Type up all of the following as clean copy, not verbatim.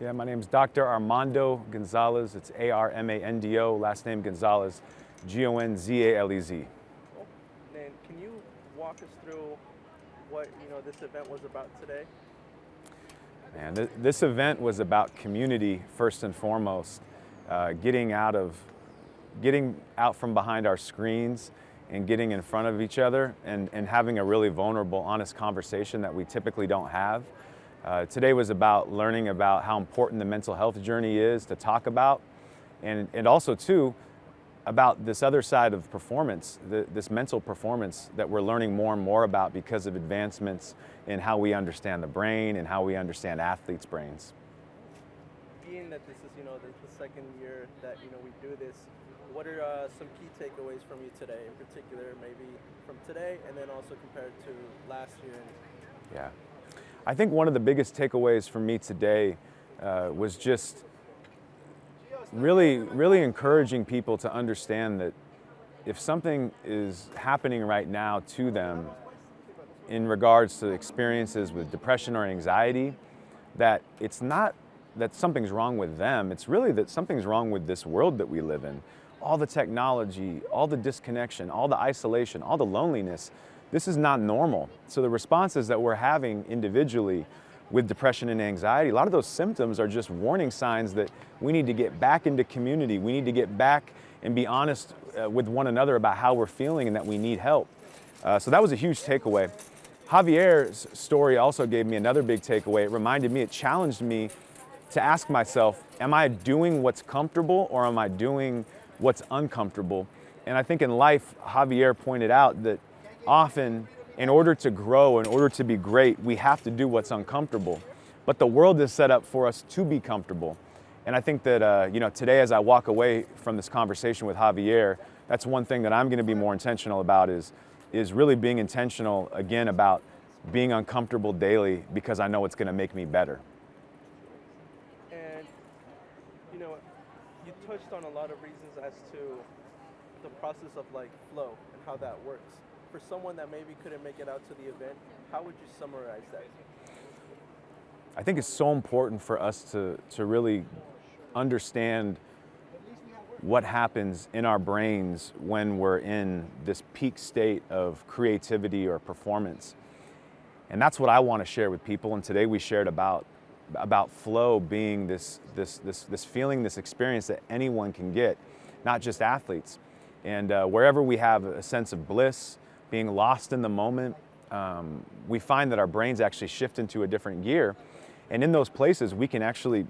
Yeah, my name's Dr. Armando González. It's A-R-M-A-N-D-O, last name Gonzalez, G-O-N-Z-A-L-E-Z. Cool. And can you walk us through what this event was about today? Man, this event was about community first and foremost, getting out from behind our screens and getting in front of each other and having a really vulnerable, honest conversation that we typically don't have. Today was about learning about how important the mental health journey is to talk about, and also too about this other side of performance, this mental performance that we're learning more and more about because of advancements in how we understand the brain and how we understand athletes' brains. Being that this is the second year that we do this, what are some key takeaways from you today, in particular, maybe from today and then also compared to last year? Yeah. I think one of the biggest takeaways for me today was just really encouraging people to understand that if something is happening right now to them in regards to experiences with depression or anxiety, that it's not that something's wrong with them, it's really that something's wrong with this world that we live in. All the technology, all the disconnection, all the isolation, all the loneliness, this is not normal. So the responses that we're having individually with depression and anxiety, a lot of those symptoms are just warning signs that we need to get back into community. We need to get back and be honest with one another about how we're feeling and that we need help. So that was a huge takeaway. Javier's story also gave me another big takeaway. It reminded me, it challenged me to ask myself, am I doing what's comfortable or am I doing what's uncomfortable? And I think in life, Javier pointed out that often, in order to grow, in order to be great, we have to do what's uncomfortable. But the world is set up for us to be comfortable. And I think that today, as I walk away from this conversation with Javier, that's one thing that I'm going to be more intentional about is really being intentional again about being uncomfortable daily because I know it's going to make me better. And you touched on a lot of reasons as to the process of flow and how that works. For someone that maybe couldn't make it out to the event, how would you summarize that? I think it's so important for us to really understand what happens in our brains when we're in this peak state of creativity or performance. And that's what I want to share with people. And today we shared about flow being this feeling, this experience that anyone can get, not just athletes. And wherever we have a sense of bliss, being lost in the moment, we find that our brains actually shift into a different gear. And in those places, we can actually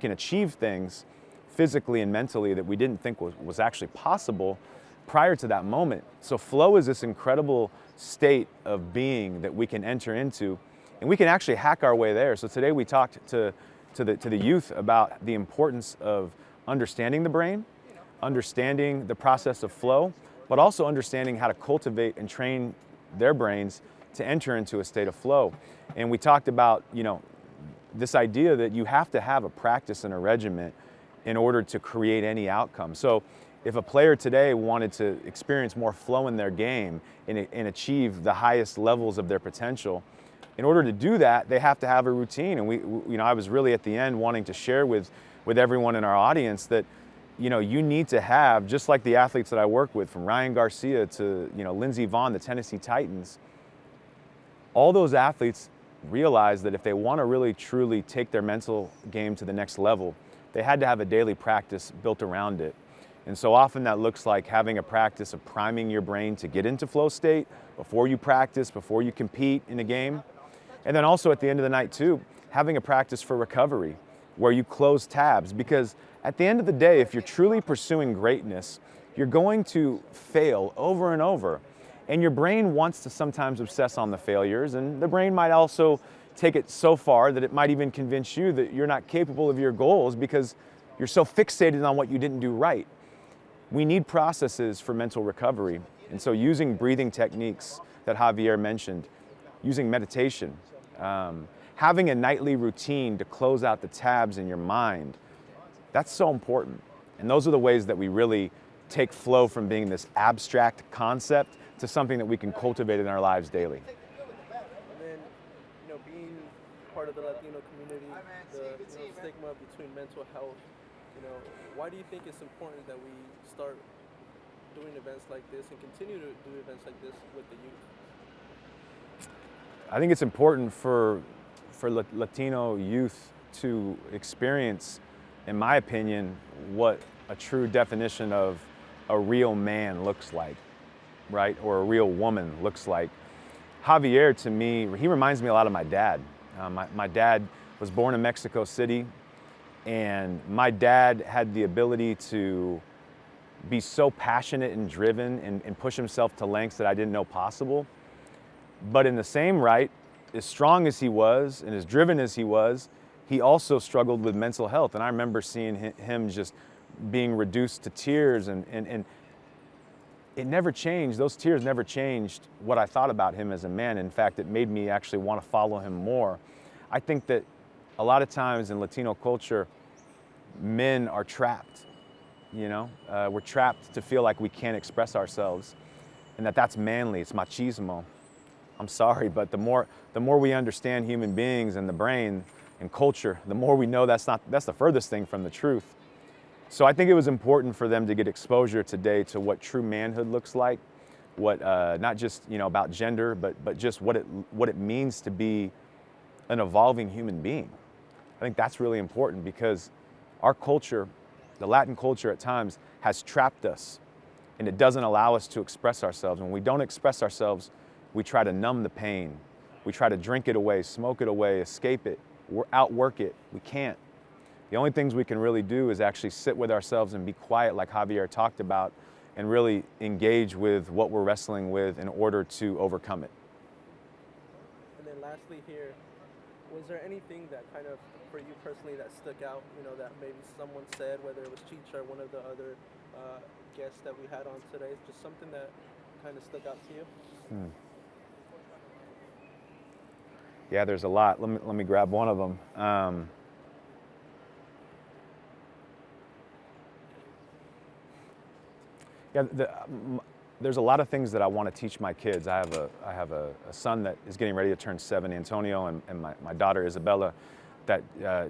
achieve things physically and mentally that we didn't think was actually possible prior to that moment. So flow is this incredible state of being that we can enter into, and we can actually hack our way there. So today we talked to the youth about the importance of understanding the brain, understanding the process of flow, but also understanding how to cultivate and train their brains to enter into a state of flow. And we talked about, this idea that you have to have a practice and a regimen in order to create any outcome. So if a player today wanted to experience more flow in their game and achieve the highest levels of their potential, in order to do that, they have to have a routine. And I was really at the end wanting to share with everyone in our audience that you need to have, just like the athletes that I work with, from Ryan Garcia to Lindsey Vonn, the Tennessee Titans, all those athletes realized that if they want to really truly take their mental game to the next level, they had to have a daily practice built around it. And so often that looks like having a practice of priming your brain to get into flow state before you practice, before you compete in a game. And then also at the end of the night too, having a practice for recovery where you close tabs, because at the end of the day, if you're truly pursuing greatness, you're going to fail over and over. And your brain wants to sometimes obsess on the failures, and the brain might also take it so far that it might even convince you that you're not capable of your goals because you're so fixated on what you didn't do right. We need processes for mental recovery. And so using breathing techniques that Javier mentioned, using meditation, having a nightly routine to close out the tabs in your mind, that's so important. And those are the ways that we really take flow from being this abstract concept to something that we can cultivate in our lives daily. And then, being part of the Latino community, the stigma between mental health. Why do you think it's important that we start doing events like this and continue to do events like this with the youth? I think it's important for Latino youth to experience, in my opinion, what a true definition of a real man looks like, right? Or a real woman looks like. Javier, to me, he reminds me a lot of my dad. My dad was born in Mexico City, and my dad had the ability to be so passionate and driven and push himself to lengths that I didn't know possible. But in the same right, as strong as he was and as driven as he was, he also struggled with mental health. And I remember seeing him just being reduced to tears, and it never changed. Those tears never changed what I thought about him as a man. In fact, it made me actually want to follow him more. I think that a lot of times in Latino culture, men are trapped, we're trapped to feel like we can't express ourselves, and that's manly, it's machismo. I'm sorry, but the more we understand human beings and the brain and culture, the more we know that's the furthest thing from the truth. So I think it was important for them to get exposure today to what true manhood looks like, what not just about gender, but just what it means to be an evolving human being. I think that's really important because our culture, the Latin culture at times, has trapped us, and it doesn't allow us to express ourselves. When we don't express ourselves, we try to numb the pain. We try to drink it away, smoke it away, escape it, outwork it. We can't. The only things we can really do is actually sit with ourselves and be quiet, like Javier talked about, and really engage with what we're wrestling with in order to overcome it. And then lastly here, was there anything that kind of, for you personally, that stuck out, that maybe someone said, whether it was Cheech or one of the other guests that we had on today, just something that kind of stuck out to you? Yeah, there's a lot. Let me grab one of them. There's a lot of things that I want to teach my kids. I have a son that is getting ready to turn 7, Antonio, and my daughter Isabella that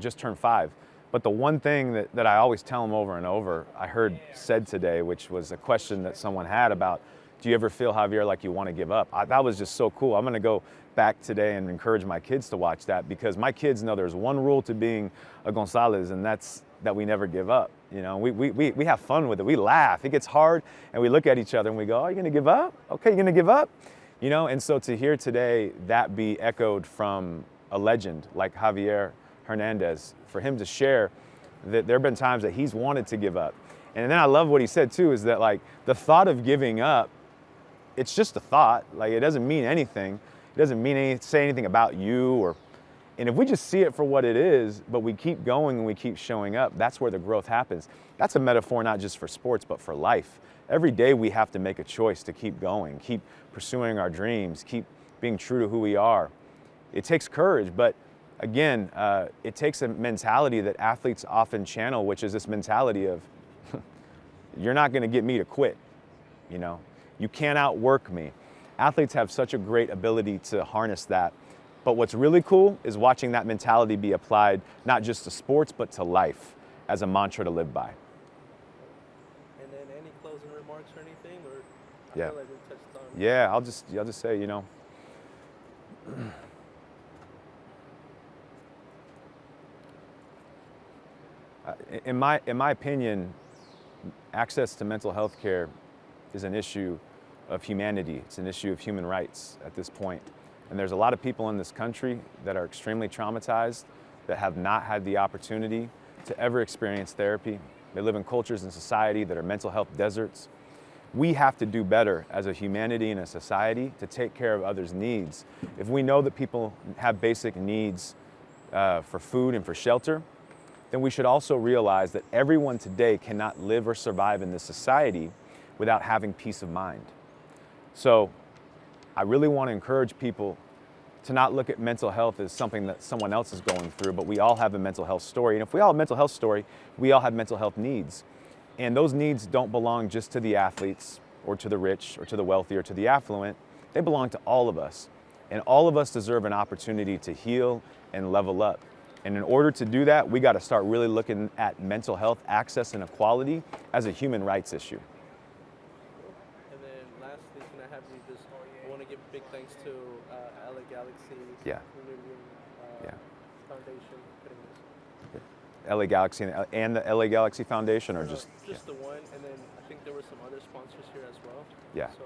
just turned 5. But the one thing that I always tell them over and over, I heard said today, which was a question that someone had about, do you ever feel, Javier, like you want to give up? That was just so cool. I'm going to go back today and encourage my kids to watch that, because my kids know there's one rule to being a González, and that's that we never give up. We have fun with it. We laugh. It gets hard, and we look at each other and we go, "Are you going to give up? Okay, you're going to give up?" And so to hear today that be echoed from a legend like Javier Hernandez, for him to share that there have been times that he's wanted to give up. And then I love what he said too, is that like the thought of giving up, it's just a thought. Like it doesn't mean anything. It doesn't say anything about you and if we just see it for what it is, but we keep going and we keep showing up, that's where the growth happens. That's a metaphor not just for sports, but for life. Every day we have to make a choice to keep going, keep pursuing our dreams, keep being true to who we are. It takes courage, but again, it takes a mentality that athletes often channel, which is this mentality of, you're not gonna get me to quit, You can't outwork me. Athletes have such a great ability to harness that. But what's really cool is watching that mentality be applied not just to sports, but to life as a mantra to live by. And then any closing remarks or anything? Or I Yeah. feel like we touched on. Yeah, I'll just say, in my opinion, access to mental health care is an issue of humanity. It's an issue of human rights at this point. And there's a lot of people in this country that are extremely traumatized, that have not had the opportunity to ever experience therapy. They live in cultures and society that are mental health deserts. We have to do better as a humanity and a society to take care of others' needs. If we know that people have basic needs for food and for shelter, then we should also realize that everyone today cannot live or survive in this society without having peace of mind. So I really want to encourage people to not look at mental health as something that someone else is going through, but we all have a mental health story. And if we all have a mental health story, we all have mental health needs. And those needs don't belong just to the athletes or to the rich or to the wealthy or to the affluent. They belong to all of us. And all of us deserve an opportunity to heal and level up. And in order to do that, we got to start really looking at mental health access and equality as a human rights issue. And then lastly, can I have you just, I want to give big thanks to LA Galaxy Yeah. Community Yeah. Foundation putting this. LA Galaxy and the LA Galaxy Foundation, or No, just the one, and then I think there were some other sponsors here as well. Yeah. So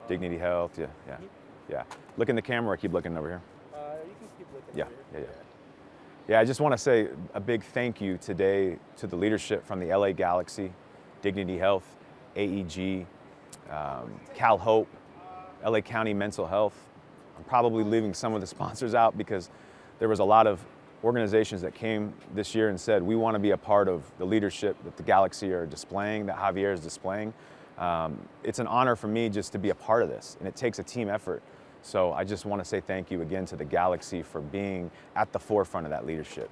Dignity Health, yeah. Yeah. Look in the camera or keep looking over here. you can keep looking. Yeah, over here. Yeah, I just want to say a big thank you today to the leadership from the LA Galaxy, Dignity Health, AEG, Cal Hope, LA County Mental Health. I'm probably leaving some of the sponsors out because there was a lot of organizations that came this year and said, we want to be a part of the leadership that the Galaxy are displaying, that Javier is displaying. It's an honor for me just to be a part of this, and it takes a team effort. So I just want to say thank you again to the Galaxy for being at the forefront of that leadership.